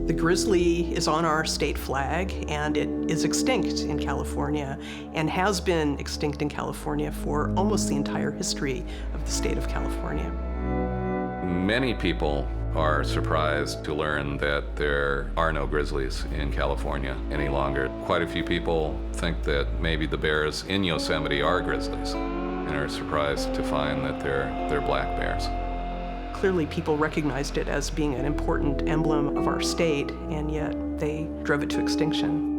The grizzly is on our state flag, and it is extinct in California and has been extinct in California for almost the entire history of the state of California. Many people are surprised to learn that there are no grizzlies in California any longer. Quite a few people think that maybe the bears in Yosemite are grizzlies and are surprised to find that they're black bears. Clearly, people recognized it as being an important emblem of our state, and yet they drove it to extinction.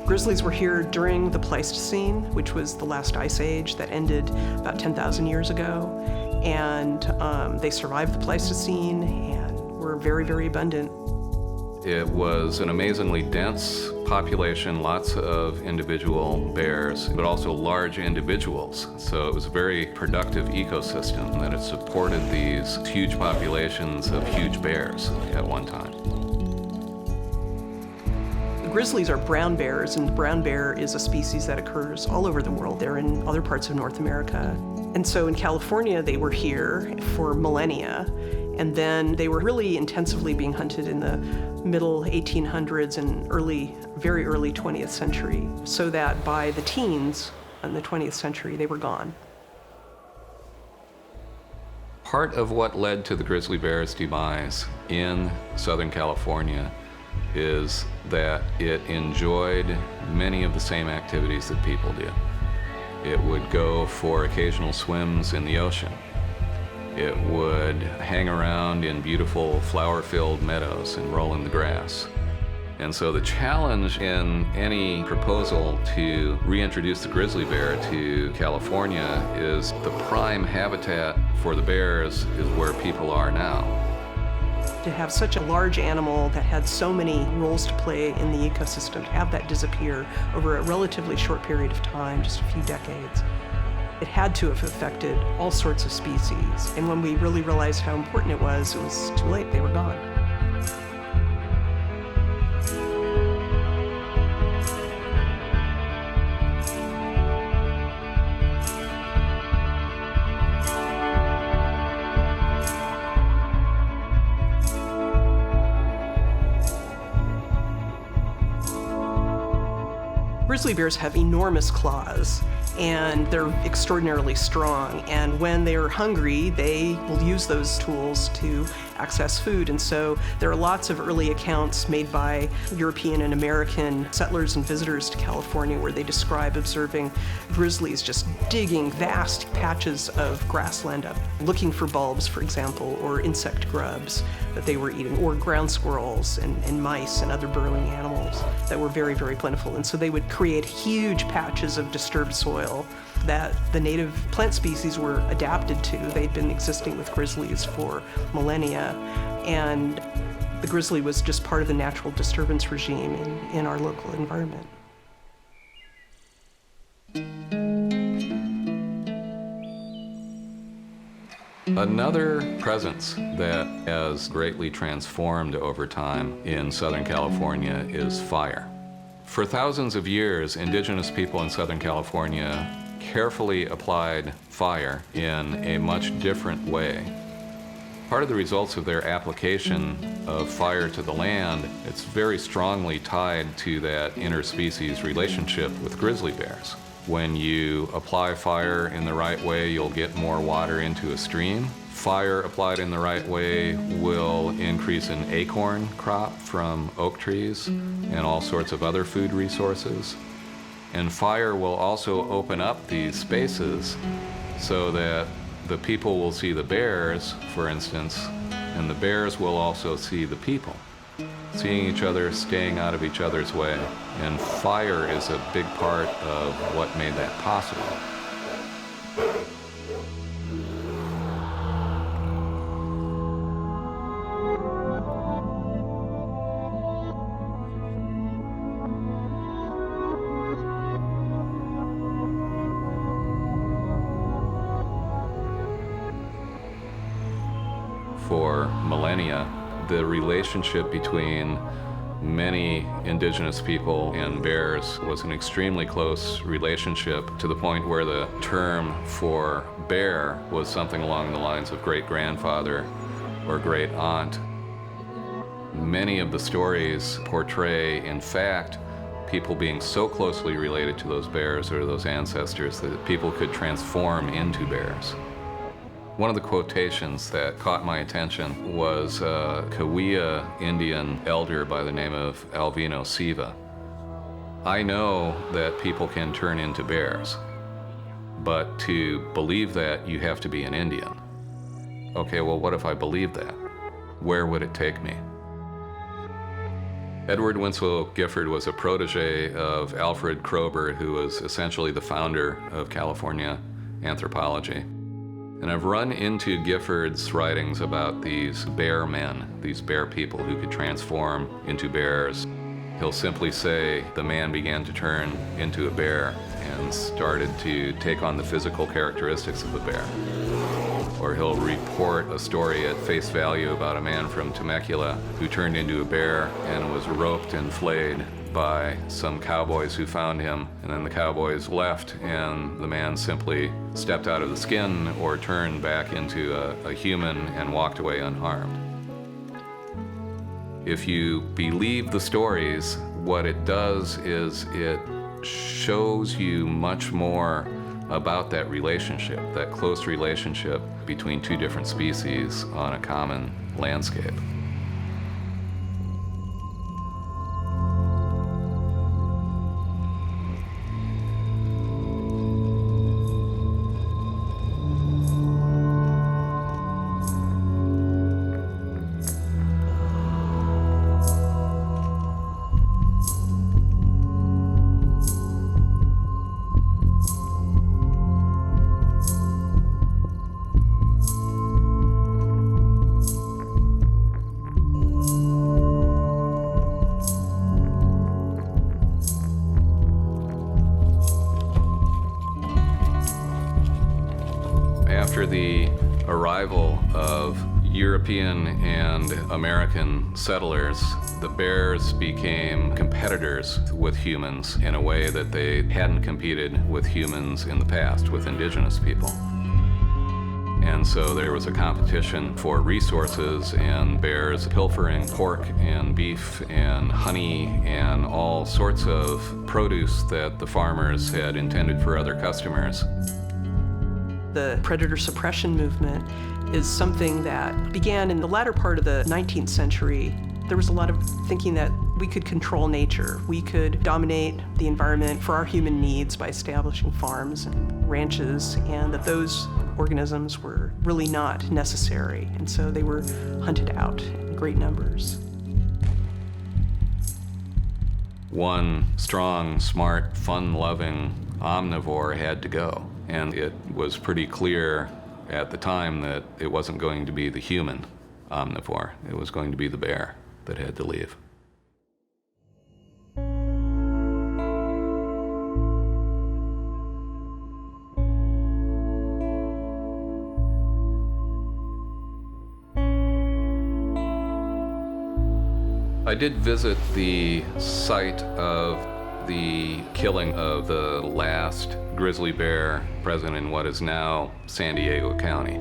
Grizzlies were here during the Pleistocene, which was the last ice age that ended about 10,000 years ago. And they survived the Pleistocene and were very, very abundant. It was an amazingly dense population, lots of individual bears, but also large individuals. So it was a very productive ecosystem that had supported these huge populations of huge bears at one time. Grizzlies are brown bears, and the brown bear is a species that occurs all over the world. They're in other parts of North America. And so in California, they were here for millennia, and then they were really intensively being hunted in the middle 1800s and very early 20th century, so that by the teens in the 20th century, they were gone. Part of what led to the grizzly bear's demise in Southern California is that it enjoyed many of the same activities that people do. It would go for occasional swims in the ocean. It would hang around in beautiful flower-filled meadows and roll in the grass. And so the challenge in any proposal to reintroduce the grizzly bear to California is the prime habitat for the bears is where people are now. To have such a large animal that had so many roles to play in the ecosystem, to have that disappear over a relatively short period of time, just a few decades, it had to have affected all sorts of species. And when we really realized how important it was too late, they were gone. Grizzly bears have enormous claws, and they're extraordinarily strong. And when they're hungry, they will use those tools to access food. And so there are lots of early accounts made by European and American settlers and visitors to California where they describe observing grizzlies just digging vast patches of grassland up, looking for bulbs, for example, or insect grubs that they were eating, or ground squirrels and mice and other burrowing animals that were very, very plentiful. And so they would create huge patches of disturbed soil that the native plant species were adapted to. They'd been existing with grizzlies for millennia, and the grizzly was just part of the natural disturbance regime in our local environment. Another presence that has greatly transformed over time in Southern California is fire. For thousands of years, indigenous people in Southern California carefully applied fire in a much different way. Part of the results of their application of fire to the land, it's very strongly tied to that interspecies relationship with grizzly bears. When you apply fire in the right way, you'll get more water into a stream. Fire applied in the right way will increase an acorn crop from oak trees and all sorts of other food resources. And fire will also open up these spaces so that the people will see the bears, for instance, and the bears will also see the people. Seeing each other, staying out of each other's way. And fire is a big part of what made that possible. For millennia, the relationship between many indigenous people and bears was an extremely close relationship, to the point where the term for bear was something along the lines of great-grandfather or great aunt. Many of the stories portray, in fact, people being so closely related to those bears or those ancestors that people could transform into bears. One of the quotations that caught my attention was a Cahuilla Indian elder by the name of Alvino Siva. I know that people can turn into bears, but to believe that, you have to be an Indian. Okay, well, what if I believe that? Where would it take me? Edward Winslow Gifford was a protege of Alfred Kroeber, who was essentially the founder of California anthropology. And I've run into Gifford's writings about these bear men, these bear people who could transform into bears. He'll simply say the man began to turn into a bear and started to take on the physical characteristics of a bear. Or he'll report a story at face value about a man from Temecula who turned into a bear and was roped and flayed by some cowboys who found him, and then the cowboys left and the man simply stepped out of the skin or turned back into a human and walked away unharmed. If you believe the stories, what it does is it shows you much more about that relationship, that close relationship between two different species on a common landscape. After the arrival of European and American settlers, the bears became competitors with humans in a way that they hadn't competed with humans in the past, with indigenous people. And so there was a competition for resources, and bears pilfering pork and beef and honey and all sorts of produce that the farmers had intended for other customers. The predator suppression movement is something that began in the latter part of the 19th century. There was a lot of thinking that we could control nature. We could dominate the environment for our human needs by establishing farms and ranches, and that those organisms were really not necessary. And so they were hunted out in great numbers. One strong, smart, fun-loving omnivore had to go. And it was pretty clear at the time that it wasn't going to be the human omnivore. It was going to be the bear that had to leave. I did visit the site of the killing of the last grizzly bear present in what is now San Diego County.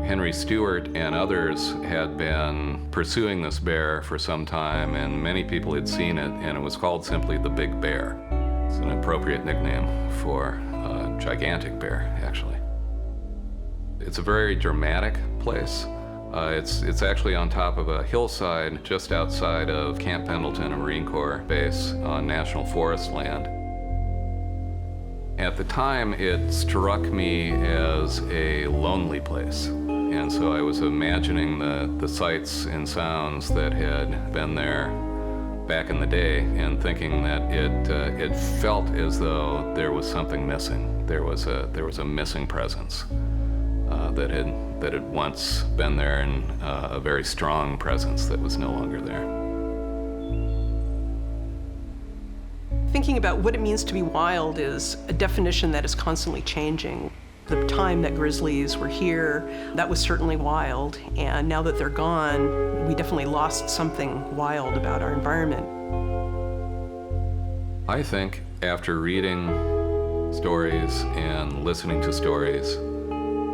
Henry Stewart and others had been pursuing this bear for some time, and many people had seen it, and it was called simply the Big Bear. It's an appropriate nickname for a gigantic bear, actually. It's a very dramatic place. It's actually on top of a hillside just outside of Camp Pendleton, a Marine Corps base on National Forest land. At the time, it struck me as a lonely place. And so I was imagining the sights and sounds that had been there back in the day, and thinking that it felt as though there was something missing. There was a missing presence that had once been there, and a very strong presence that was no longer there. Thinking about what it means to be wild is a definition that is constantly changing. The time that grizzlies were here, that was certainly wild, and now that they're gone, we definitely lost something wild about our environment. I think after reading stories and listening to stories,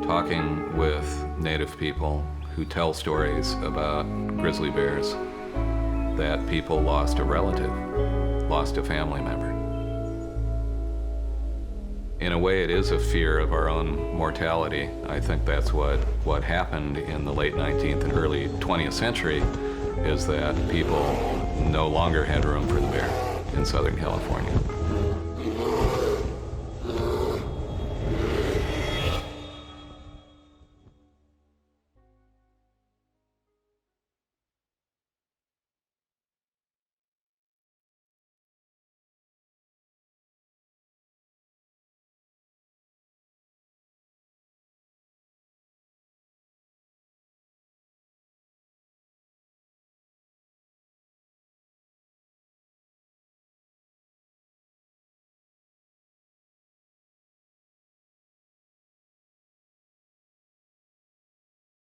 talking with Native people who tell stories about grizzly bears, that people lost a relative, lost a family member. In a way, it is a fear of our own mortality. I think that's what happened in the late 19th and early 20th century, is that people no longer had room for the bear in Southern California.